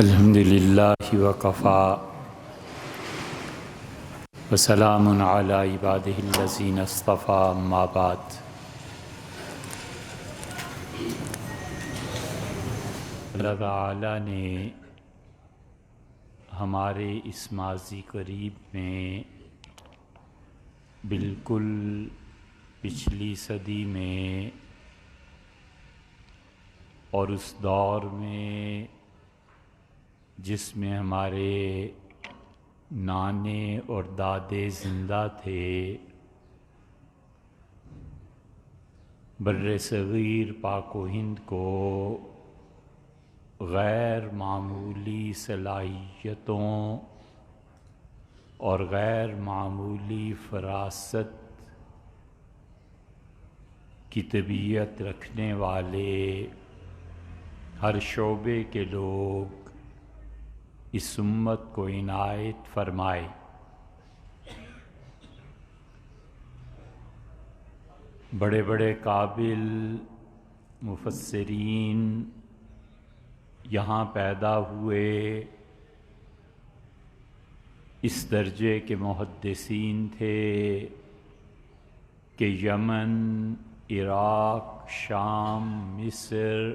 الحمد للہ وکفیٰ وسلام علی عبادہ الذین اصطفیٰ اما بعد۔ اللہ تعالیٰ نے ہمارے اس ماضی قریب میں بالکل پچھلی صدی میں اور اس دور میں جس میں ہمارے نانے اور دادے زندہ تھے، بر صغیر پاک و ہند کو غیر معمولی صلاحیتوں اور غیر معمولی فراست کی طبیعت رکھنے والے ہر شعبے کے لوگ اس امت کو عنایت فرمائے۔ بڑے بڑے قابل مفسرین یہاں پیدا ہوئے، اس درجے کے محدثین تھے کہ یمن، عراق، شام، مصر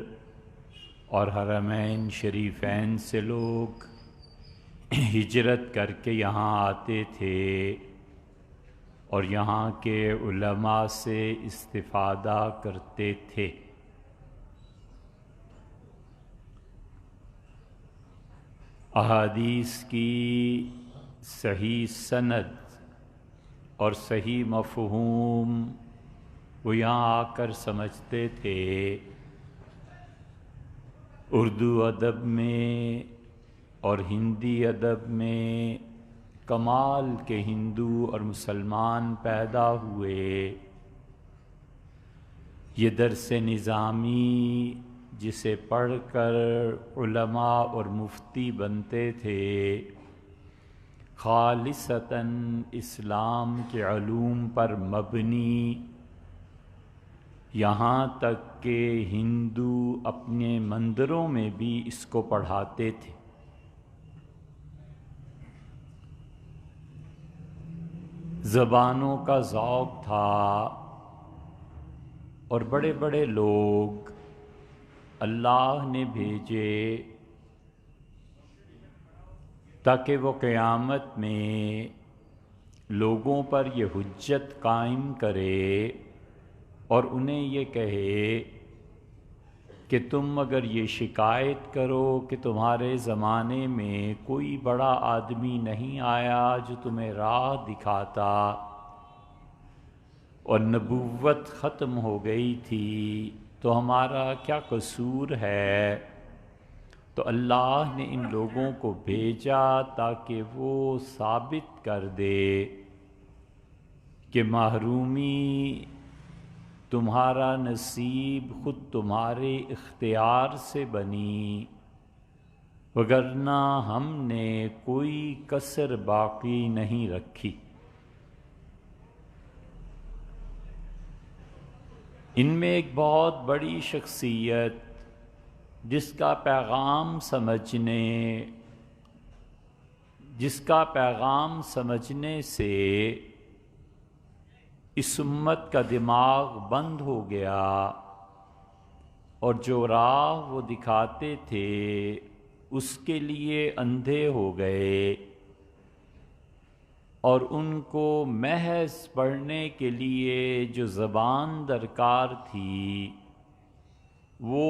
اور حرمین شریفین سے لوگ ہجرت کر کے یہاں آتے تھے اور یہاں کے علماء سے استفادہ کرتے تھے۔ احادیث کی صحیح سند اور صحیح مفہوم وہ یہاں آ کر سمجھتے تھے۔ اردو ادب میں اور ہندی ادب میں کمال کے ہندو اور مسلمان پیدا ہوئے۔ یہ درس نظامی جسے پڑھ کر علماء اور مفتی بنتے تھے، خالصتاً اسلام کے علوم پر مبنی، یہاں تک کہ ہندو اپنے مندروں میں بھی اس کو پڑھاتے تھے۔ زبانوں کا ذوق تھا اور بڑے بڑے لوگ اللہ نے بھیجے تاکہ وہ قیامت میں لوگوں پر یہ حجت قائم کرے اور انہیں یہ کہے کہ تم اگر یہ شکایت کرو کہ تمہارے زمانے میں کوئی بڑا آدمی نہیں آیا جو تمہیں راہ دکھاتا اور نبوت ختم ہو گئی تھی، تو ہمارا کیا قصور ہے؟ تو اللہ نے ان لوگوں کو بھیجا تاکہ وہ ثابت کر دے کہ محرومی تمہارا نصیب خود تمہارے اختیار سے بنی، وگرنہ ہم نے کوئی کسر باقی نہیں رکھی۔ ان میں ایک بہت بڑی شخصیت جس کا پیغام سمجھنے سے اس امت کا دماغ بند ہو گیا اور جو راہ وہ دکھاتے تھے اس کے لیے اندھے ہو گئے، اور ان کو محض پڑھنے کے لیے جو زبان درکار تھی وہ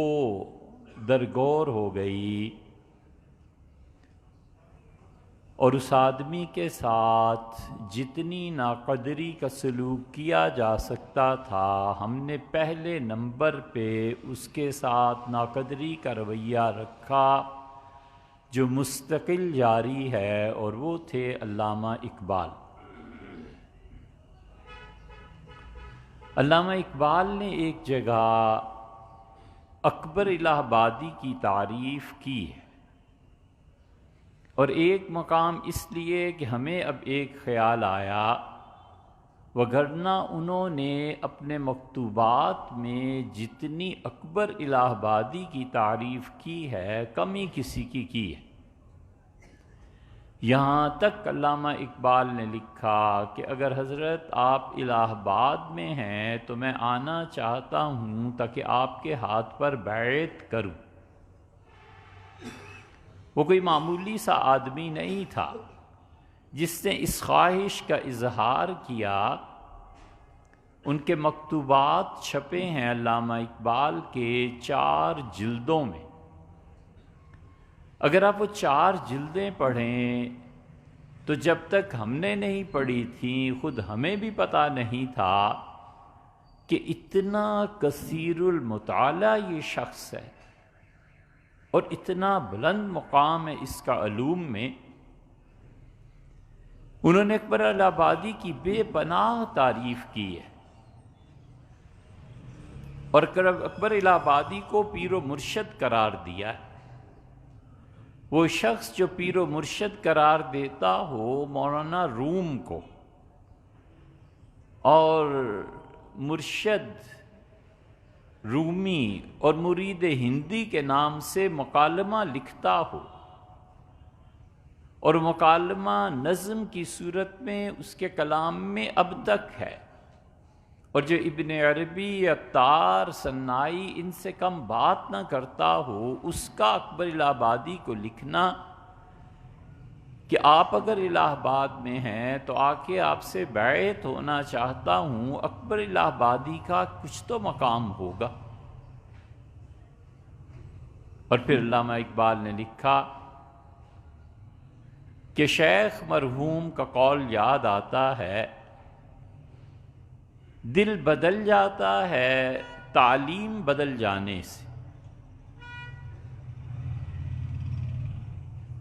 درگور ہو گئی، اور اس آدمی کے ساتھ جتنی ناقدری کا سلوک کیا جا سکتا تھا ہم نے پہلے نمبر پہ اس کے ساتھ ناقدری کا رویہ رکھا جو مستقل جاری ہے، اور وہ تھے علامہ اقبال۔ علامہ اقبال نے ایک جگہ اکبر الہ آبادی کی تعریف کی ہے، اور ایک مقام اس لیے کہ ہمیں اب ایک خیال آیا، وگرنہ انہوں نے اپنے مکتوبات میں جتنی اکبر الہ آبادی کی تعریف کی ہے کم ہی کسی کی ہے۔ یہاں تک علامہ اقبال نے لکھا کہ اگر حضرت آپ الہ آباد میں ہیں تو میں آنا چاہتا ہوں تاکہ آپ کے ہاتھ پر بیعت کروں۔ وہ کوئی معمولی سا آدمی نہیں تھا جس نے اس خواہش کا اظہار کیا۔ ان کے مکتوبات چھپے ہیں علامہ اقبال کے 4 جلدوں میں۔ اگر آپ وہ 4 جلدیں پڑھیں تو جب تک ہم نے نہیں پڑھی تھیں خود ہمیں بھی پتہ نہیں تھا کہ اتنا کثیر المطالعہ یہ شخص ہے اور اتنا بلند مقام ہے اس کا علوم میں۔ انہوں نے اکبر الہ آبادی کی بے پناہ تعریف کی ہے، اور اکبر الہ آبادی کو پیر و مرشد قرار دیا ہے۔ وہ شخص جو پیر و مرشد قرار دیتا ہو مولانا روم کو، اور مرشد رومی اور مرید ہندی کے نام سے مکالمہ لکھتا ہو، اور مکالمہ نظم کی صورت میں اس کے کلام میں اب تک ہے، اور جو ابن عربی، عطار، صنائی ان سے کم بات نہ کرتا ہو، اس کا اکبر الہ آبادی کو لکھنا کہ آپ اگر الہ آباد میں ہیں تو آ کے آپ سے بیعت ہونا چاہتا ہوں، اکبر الہ آبادی کا کچھ تو مقام ہوگا۔ اور پھر علامہ اقبال نے لکھا کہ شیخ مرحوم کا قول یاد آتا ہے، دل بدل جاتا ہے تعلیم بدل جانے سے۔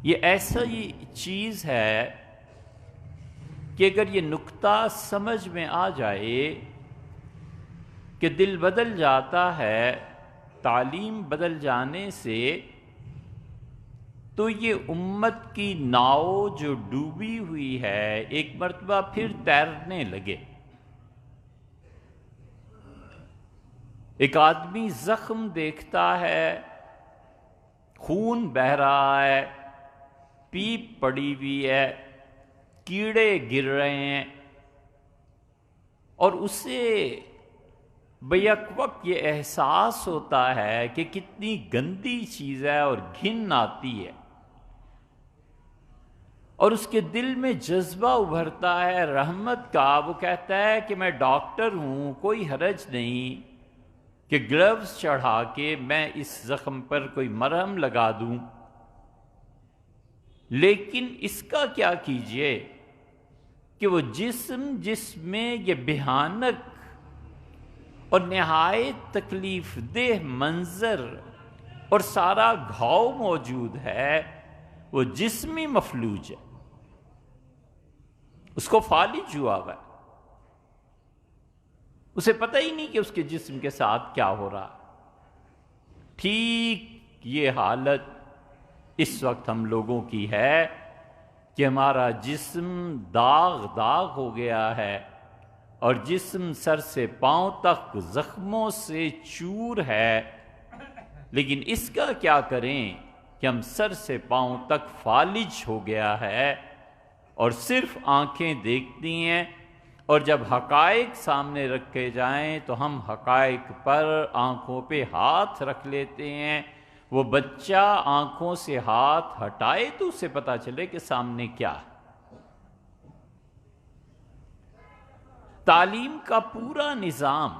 یہ ایسا ہی چیز ہے کہ اگر یہ نکتہ سمجھ میں آ جائے کہ دل بدل جاتا ہے تعلیم بدل جانے سے، تو یہ امت کی ناؤ جو ڈوبی ہوئی ہے ایک مرتبہ پھر تیرنے لگے۔ ایک آدمی زخم دیکھتا ہے، خون بہہ رہا ہے، پیپ پڑی ہوئی ہے، کیڑے گر رہے ہیں، اور اسے بیک وقت یہ احساس ہوتا ہے کہ کتنی گندی چیز ہے اور گھن آتی ہے، اور اس کے دل میں جذبہ ابھرتا ہے رحمت کا۔ وہ کہتا ہے کہ میں ڈاکٹر ہوں، کوئی حرج نہیں کہ گلوز چڑھا کے میں اس زخم پر کوئی مرہم لگا دوں، لیکن اس کا کیا کیجئے کہ وہ جسم جس میں یہ بھیانک اور نہایت تکلیف دہ منظر اور سارا گھاؤ موجود ہے، وہ جسمی مفلوج ہے، اس کو فالج ہوا ہوا ہے، اسے پتہ ہی نہیں کہ اس کے جسم کے ساتھ کیا ہو رہا۔ ٹھیک یہ حالت اس وقت ہم لوگوں کی ہے کہ ہمارا جسم داغ داغ ہو گیا ہے، اور جسم سر سے پاؤں تک زخموں سے چور ہے، لیکن اس کا کیا کریں کہ ہم سر سے پاؤں تک فالج ہو گیا ہے، اور صرف آنکھیں دیکھتی ہیں، اور جب حقائق سامنے رکھے جائیں تو ہم حقائق پر آنکھوں پہ ہاتھ رکھ لیتے ہیں۔ وہ بچہ آنکھوں سے ہاتھ ہٹائے تو اسے پتہ چلے کہ سامنے کیا ہے۔ تعلیم کا پورا نظام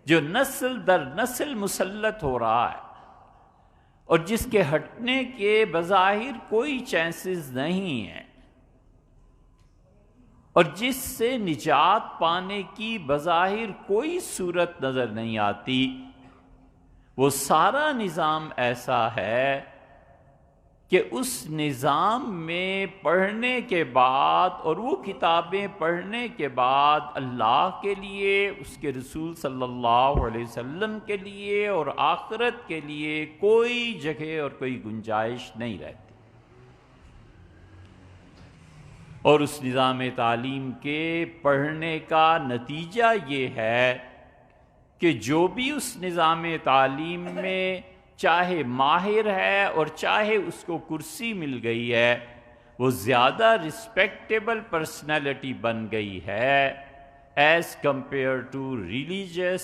جو نسل در نسل مسلط ہو رہا ہے، اور جس کے ہٹنے کے بظاہر کوئی چانسز نہیں ہیں، اور جس سے نجات پانے کی بظاہر کوئی صورت نظر نہیں آتی، وہ سارا نظام ایسا ہے کہ اس نظام میں پڑھنے کے بعد اور وہ کتابیں پڑھنے کے بعد اللہ کے لیے، اس کے رسول صلی اللہ علیہ وسلم کے لیے اور آخرت کے لیے کوئی جگہ اور کوئی گنجائش نہیں رہتی۔ اور اس نظام تعلیم کے پڑھنے کا نتیجہ یہ ہے کہ جو بھی اس نظام تعلیم میں چاہے ماہر ہے اور چاہے اس کو کرسی مل گئی ہے، وہ زیادہ رسپیکٹیبل پرسنالٹی بن گئی ہے as compare to religious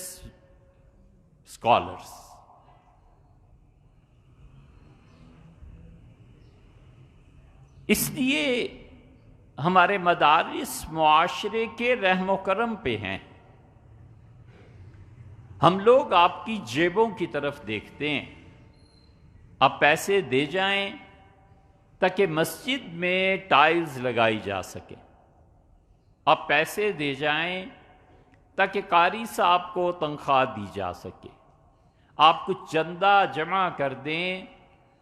scholars. اس لیے ہمارے مدارس معاشرے کے رحم و کرم پہ ہیں۔ ہم لوگ آپ کی جیبوں کی طرف دیکھتے ہیں، آپ پیسے دے جائیں تاکہ مسجد میں ٹائلز لگائی جا سکے، آپ پیسے دے جائیں تاکہ قاری صاحب کو تنخواہ دی جا سکے، آپ کچھ چندہ جمع کر دیں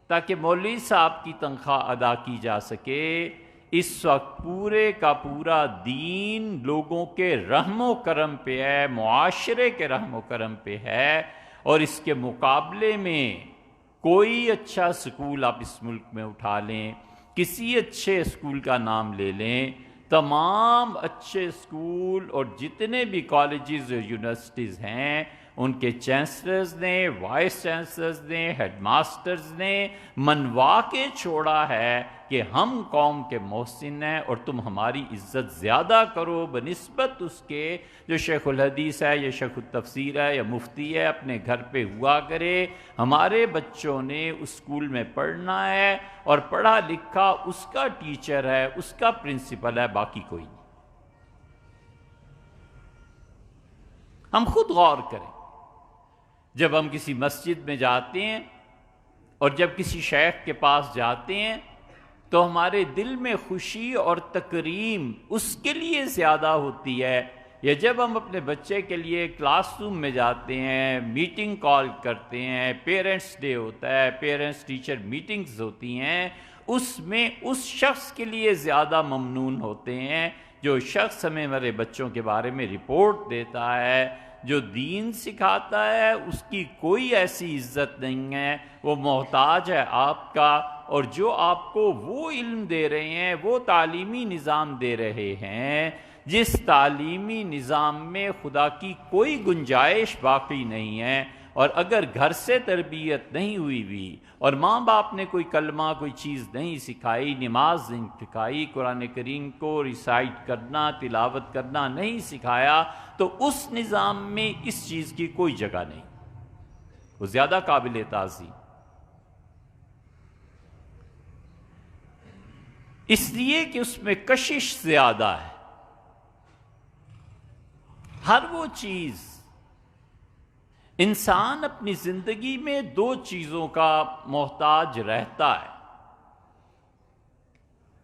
تاکہ مولوی صاحب کی تنخواہ ادا کی جا سکے۔ اس وقت پورے کا پورا دین لوگوں کے رحم و کرم پہ ہے، معاشرے کے رحم و کرم پہ ہے، اور اس کے مقابلے میں کوئی اچھا سکول آپ اس ملک میں اٹھا لیں، کسی اچھے اسکول کا نام لے لیں، تمام اچھے اسکول اور جتنے بھی کالجز اور یونیورسٹیز ہیں ان کے چانسلرز نے، وائس چانسلرز نے، ہیڈ ماسٹرز نے منوا کے چھوڑا ہے کہ ہم قوم کے محسن ہیں اور تم ہماری عزت زیادہ کرو بنسبت اس کے جو شیخ الحدیث ہے یا شیخ التفسیر ہے یا مفتی ہے، اپنے گھر پہ ہوا کرے۔ ہمارے بچوں نے اس اسکول میں پڑھنا ہے اور پڑھا لکھا اس کا ٹیچر ہے، اس کا پرنسپل ہے، باقی کوئی نہیں۔ ہم خود غور کریں، جب ہم کسی مسجد میں جاتے ہیں اور جب کسی شیخ کے پاس جاتے ہیں تو ہمارے دل میں خوشی اور تکریم اس کے لیے زیادہ ہوتی ہے، یا جب ہم اپنے بچے کے لیے کلاس روم میں جاتے ہیں، میٹنگ کال کرتے ہیں، پیرنٹس ڈے ہوتا ہے، پیرنٹس ٹیچر میٹنگز ہوتی ہیں، اس میں اس شخص کے لیے زیادہ ممنون ہوتے ہیں جو شخص ہمیں ہمارے بچوں کے بارے میں رپورٹ دیتا ہے، جو دین سکھاتا ہے۔ اس کی کوئی ایسی عزت نہیں ہے، وہ محتاج ہے آپ کا، اور جو آپ کو وہ علم دے رہے ہیں، وہ تعلیمی نظام دے رہے ہیں جس تعلیمی نظام میں خدا کی کوئی گنجائش باقی نہیں ہے، اور اگر گھر سے تربیت نہیں ہوئی اور ماں باپ نے کوئی کلمہ کوئی چیز نہیں سکھائی، نماز نہیں سکھائی، قرآن کریم کو ریسائٹ کرنا، تلاوت کرنا نہیں سکھایا، تو اس نظام میں اس چیز کی کوئی جگہ نہیں، وہ زیادہ قابل تعظیم۔ اس لیے کہ اس میں کشش زیادہ ہے، ہر وہ چیز، انسان اپنی زندگی میں دو چیزوں کا محتاج رہتا ہے،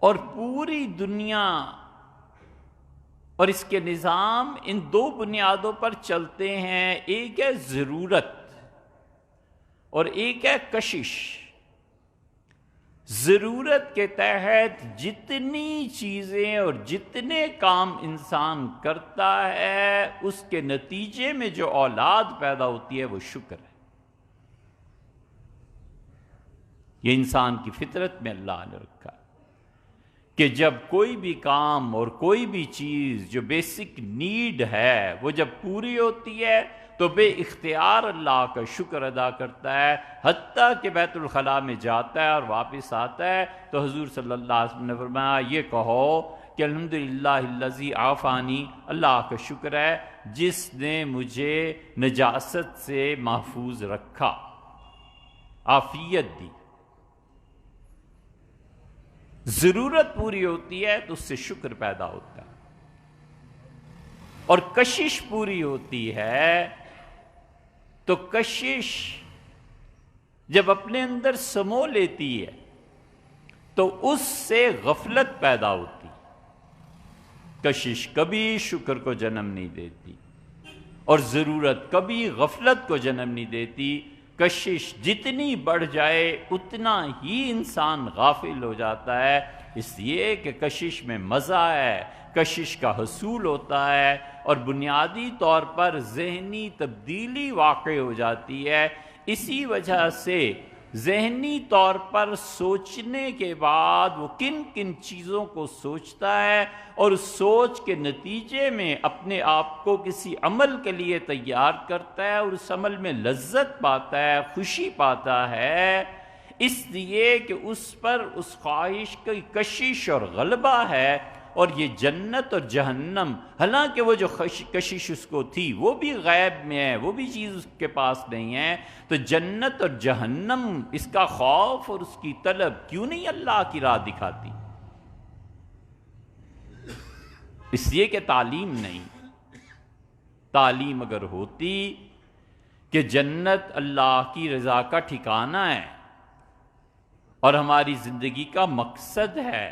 اور پوری دنیا اور اس کے نظام ان دو بنیادوں پر چلتے ہیں، ایک ہے ضرورت اور ایک ہے کشش۔ ضرورت کے تحت جتنی چیزیں اور جتنے کام انسان کرتا ہے، اس کے نتیجے میں جو اولاد پیدا ہوتی ہے وہ شکر ہے۔ یہ انسان کی فطرت میں اللہ نے رکھا کہ جب کوئی بھی کام اور کوئی بھی چیز جو بیسک نیڈ ہے وہ جب پوری ہوتی ہے تو بے اختیار اللہ کا شکر ادا کرتا ہے، حتیٰ کہ بیت الخلاء میں جاتا ہے اور واپس آتا ہے تو حضور صلی اللہ علیہ وسلم نے فرمایا یہ کہو کہ الحمدللہ الذی عافانی، اللہ کا شکر ہے جس نے مجھے نجاست سے محفوظ رکھا، عافیت دی۔ ضرورت پوری ہوتی ہے تو اس سے شکر پیدا ہوتا ہے، اور کشش پوری ہوتی ہے تو کشش جب اپنے اندر سمو لیتی ہے تو اس سے غفلت پیدا ہوتی۔ کشش کبھی شکر کو جنم نہیں دیتی اور ضرورت کبھی غفلت کو جنم نہیں دیتی۔ کشش جتنی بڑھ جائے اتنا ہی انسان غافل ہو جاتا ہے، اس لیے کہ کشش میں مزہ ہے، کشش کا حصول ہوتا ہے، اور بنیادی طور پر ذہنی تبدیلی واقع ہو جاتی ہے۔ اسی وجہ سے ذہنی طور پر سوچنے کے بعد وہ کن کن چیزوں کو سوچتا ہے اور اس سوچ کے نتیجے میں اپنے آپ کو کسی عمل کے لیے تیار کرتا ہے اور اس عمل میں لذت پاتا ہے، خوشی پاتا ہے، اس لیے کہ اس پر اس خواہش کی کشش اور غلبہ ہے۔ اور یہ جنت اور جہنم، حالانکہ وہ جو کشش اس کو تھی وہ بھی غیب میں ہے، وہ بھی چیز اس کے پاس نہیں ہے، تو جنت اور جہنم، اس کا خوف اور اس کی طلب کیوں نہیں اللہ کی راہ دکھاتی؟ اس لیے کہ تعلیم نہیں۔ تعلیم اگر ہوتی کہ جنت اللہ کی رضا کا ٹھکانہ ہے اور ہماری زندگی کا مقصد ہے،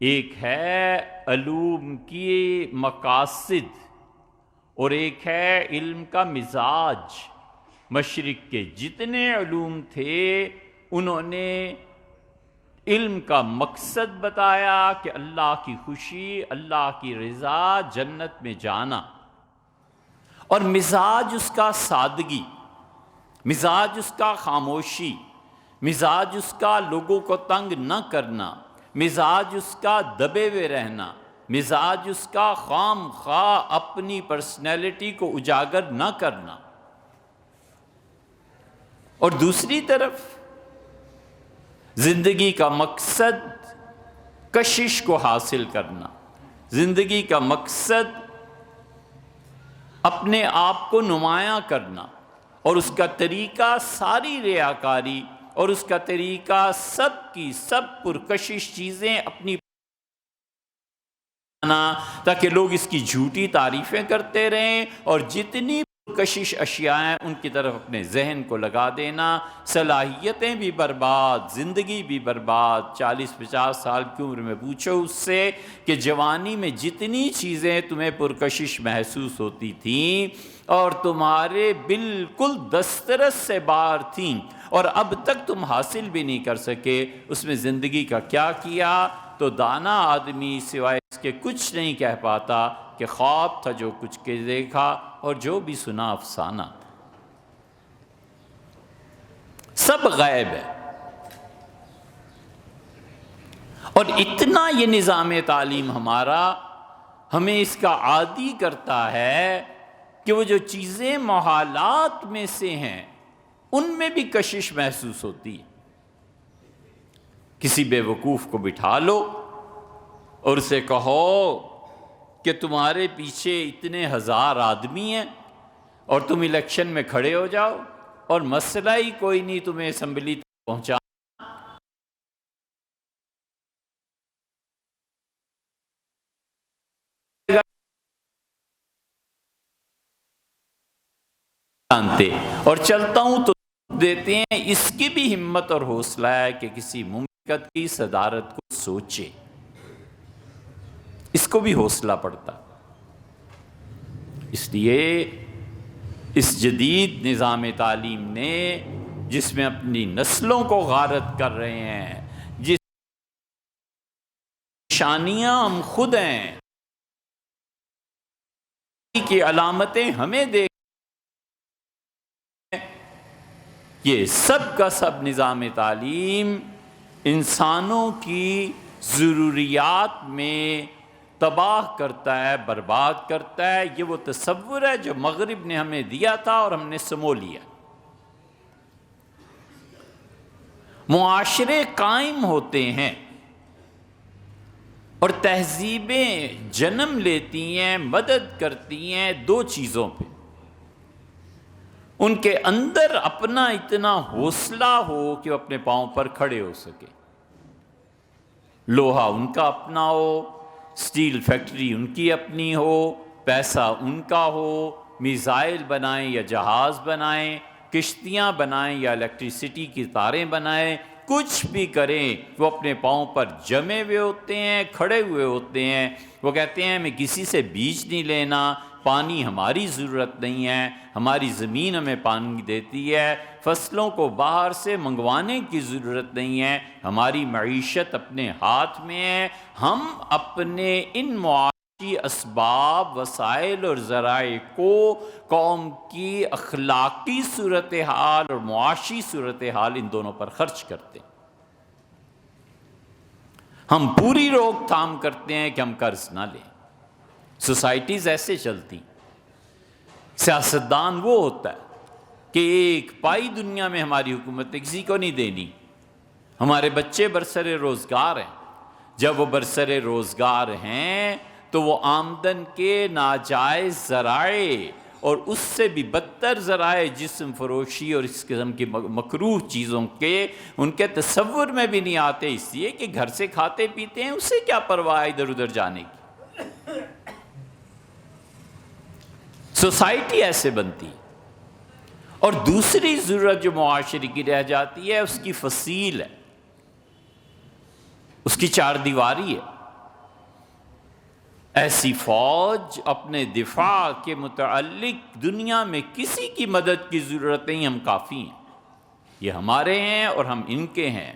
ایک ہے علوم کی مقاصد اور ایک ہے علم کا مزاج۔ مشرق کے جتنے علوم تھے انہوں نے علم کا مقصد بتایا کہ اللہ کی خوشی، اللہ کی رضا، جنت میں جانا، اور مزاج اس کا سادگی، مزاج اس کا خاموشی، مزاج اس کا لوگوں کو تنگ نہ کرنا، مزاج اس کا دبے ہوئے رہنا، مزاج اس کا خام خواہ اپنی پرسنالٹی کو اجاگر نہ کرنا۔ اور دوسری طرف زندگی کا مقصد کشش کو حاصل کرنا، زندگی کا مقصد اپنے آپ کو نمایاں کرنا، اور اس کا طریقہ ساری ریاکاری اور اس کا طریقہ سب کی سب پرکشش چیزیں اپنی تاکہ لوگ اس کی جھوٹی تعریفیں کرتے رہیں، اور جتنی پرکشش اشیاء ہیں ان کی طرف اپنے ذہن کو لگا دینا، صلاحیتیں بھی برباد، زندگی بھی برباد۔ 40-50 سال کی عمر میں پوچھو اس سے کہ جوانی میں جتنی چیزیں تمہیں پرکشش محسوس ہوتی تھیں اور تمہارے بالکل دسترس سے باہر تھیں اور اب تک تم حاصل بھی نہیں کر سکے، اس میں زندگی کا کیا کیا؟ تو دانا آدمی سوائے اس کے کچھ نہیں کہہ پاتا کہ خواب تھا جو کچھ کے دیکھا اور جو بھی سنا افسانہ، سب غیب ہے۔ اور اتنا یہ نظام تعلیم ہمارا ہمیں اس کا عادی کرتا ہے کہ وہ جو چیزیں محالات میں سے ہیں ان میں بھی کشش محسوس ہوتی ہے۔ کسی بے وقوف کو بٹھا لو اور اسے کہو کہ تمہارے پیچھے اتنے ہزار آدمی ہیں اور تم الیکشن میں کھڑے ہو جاؤ اور مسئلہ ہی کوئی نہیں تمہیں اسمبلی تک پہنچا، جانتے اور چلتا ہوں تو دیتے ہیں۔ اس کی بھی ہمت اور حوصلہ ہے کہ کسی مملکت کی صدارت کو سوچے، اس کو بھی حوصلہ پڑتا۔ اس لیے اس جدید نظام تعلیم نے جس میں اپنی نسلوں کو غارت کر رہے ہیں، جس نشانیاں ہم خود ہیں کی علامتیں ہمیں دیکھ، یہ سب کا سب نظام تعلیم انسانوں کی ضروریات میں تباہ کرتا ہے، برباد کرتا ہے۔ یہ وہ تصور ہے جو مغرب نے ہمیں دیا تھا اور ہم نے سمو لیا۔ معاشرے قائم ہوتے ہیں اور تہذیبیں جنم لیتی ہیں، مدد کرتی ہیں دو چیزوں پہ۔ ان کے اندر اپنا اتنا حوصلہ ہو کہ وہ اپنے پاؤں پر کھڑے ہو سکے، لوہا ان کا اپنا ہو، سٹیل فیکٹری ان کی اپنی ہو، پیسہ ان کا ہو، میزائل بنائیں یا جہاز بنائیں، کشتیاں بنائیں یا الیکٹریسٹی کی تاریں بنائیں، کچھ بھی کریں وہ اپنے پاؤں پر جمے ہوئے ہوتے ہیں، کھڑے ہوئے ہوتے ہیں۔ وہ کہتے ہیں ہمیں کسی سے بیج نہیں لینا، پانی ہماری ضرورت نہیں ہے، ہماری زمین ہمیں پانی دیتی ہے، فصلوں کو باہر سے منگوانے کی ضرورت نہیں ہے، ہماری معیشت اپنے ہاتھ میں ہے۔ ہم اپنے ان معاشی اسباب، وسائل اور ذرائع کو قوم کی اخلاقی صورتحال اور معاشی صورتحال ان دونوں پر خرچ کرتے ہیں۔ ہم پوری روک تھام کرتے ہیں کہ ہم قرض نہ لیں۔ سوسائٹیز ایسے چلتی، سیاستدان وہ ہوتا ہے کہ ایک پائی دنیا میں ہماری حکومت نے کسی کو نہیں دینی، ہمارے بچے برسر روزگار ہیں، جب وہ برسر روزگار ہیں تو وہ آمدن کے ناجائز ذرائع اور اس سے بھی بدتر ذرائع جسم فروشی اور اس قسم کی مکروہ چیزوں کے ان کے تصور میں بھی نہیں آتے، اس لیے کہ گھر سے کھاتے پیتے ہیں، اسے کیا پرواہ ادھر ادھر جانے کی۔ سوسائٹی ایسے بنتی، اور دوسری ضرورت جو معاشرے کی رہ جاتی ہے اس کی فصیل ہے، اس کی چار دیواری ہے۔ ایسی فوج اپنے دفاع کے متعلق دنیا میں کسی کی مدد کی ضرورت نہیں، ہم کافی ہیں، یہ ہمارے ہیں اور ہم ان کے ہیں،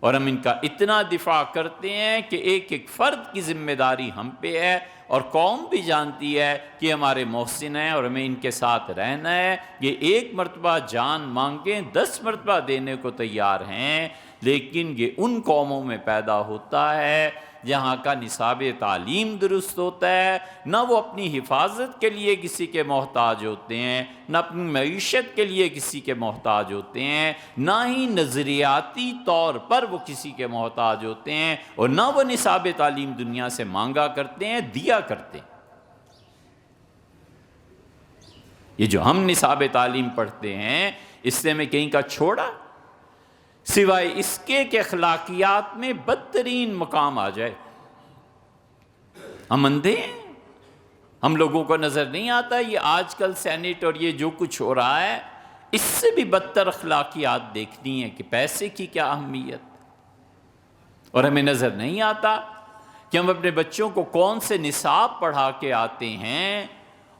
اور ہم ان کا اتنا دفاع کرتے ہیں کہ ایک ایک فرد کی ذمہ داری ہم پہ ہے، اور قوم بھی جانتی ہے کہ ہمارے محسن ہیں اور ہمیں ان کے ساتھ رہنا ہے۔ یہ ایک مرتبہ جان مانگیں 10 مرتبہ دینے کو تیار ہیں، لیکن یہ ان قوموں میں پیدا ہوتا ہے جہاں کا نصاب تعلیم درست ہوتا ہے، نہ وہ اپنی حفاظت کے لیے کسی کے محتاج ہوتے ہیں، نہ اپنی معیشت کے لیے کسی کے محتاج ہوتے ہیں، نہ ہی نظریاتی طور پر وہ کسی کے محتاج ہوتے ہیں، اور نہ وہ نصاب تعلیم دنیا سے مانگا کرتے ہیں، دیا کرتے ہیں۔ یہ جو ہم نصاب تعلیم پڑھتے ہیں اس سے میں کہیں کا چھوڑا، سوائے اس کے کہ اخلاقیات میں بدترین مقام آ جائے۔ ہم اندھے ہیں، ہم لوگوں کو نظر نہیں آتا یہ آج کل سینٹ اور یہ جو کچھ ہو رہا ہے، اس سے بھی بدتر اخلاقیات دیکھنی ہے کہ پیسے کی کیا اہمیت، اور ہمیں نظر نہیں آتا کہ ہم اپنے بچوں کو کون سے نصاب پڑھا کے آتے ہیں،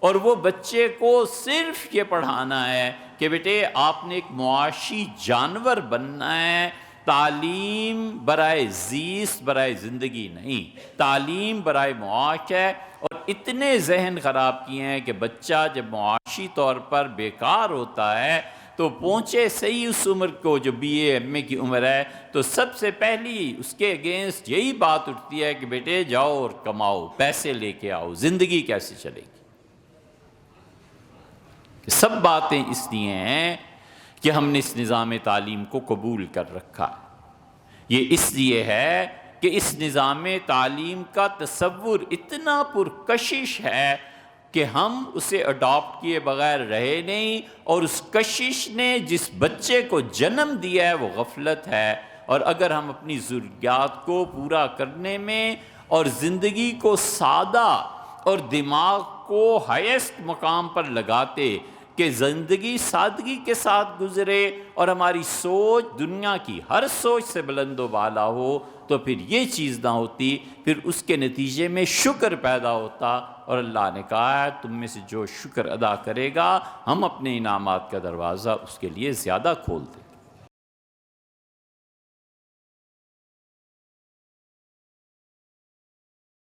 اور وہ بچے کو صرف یہ پڑھانا ہے کہ بیٹے آپ نے ایک معاشی جانور بننا ہے، تعلیم برائے زیست برائے زندگی نہیں، تعلیم برائے معاش ہے۔ اور اتنے ذہن خراب کیے ہیں کہ بچہ جب معاشی طور پر بیکار ہوتا ہے تو پہنچے صحیح اس عمر کو جو بی اے ایم اے کی عمر ہے، تو سب سے پہلی اس کے اگینسٹ یہی بات اٹھتی ہے کہ بیٹے جاؤ اور کماؤ، پیسے لے کے آؤ، زندگی کیسے چلے گی۔ سب باتیں اس لیے ہیں کہ ہم نے اس نظام تعلیم کو قبول کر رکھا ہے۔ یہ اس لیے ہے کہ اس نظام تعلیم کا تصور اتنا پرکشش ہے کہ ہم اسے اڈاپٹ کیے بغیر رہے نہیں، اور اس کشش نے جس بچے کو جنم دیا ہے وہ غفلت ہے۔ اور اگر ہم اپنی ضروریات کو پورا کرنے میں اور زندگی کو سادہ اور دماغ کو ہائیسٹ مقام پر لگاتے کہ زندگی سادگی کے ساتھ گزرے اور ہماری سوچ دنیا کی ہر سوچ سے بلند و بالا ہو، تو پھر یہ چیز نہ ہوتی، پھر اس کے نتیجے میں شکر پیدا ہوتا، اور اللہ نے کہا ہے تم میں سے جو شکر ادا کرے گا ہم اپنے انعامات کا دروازہ اس کے لیے زیادہ کھول دیں۔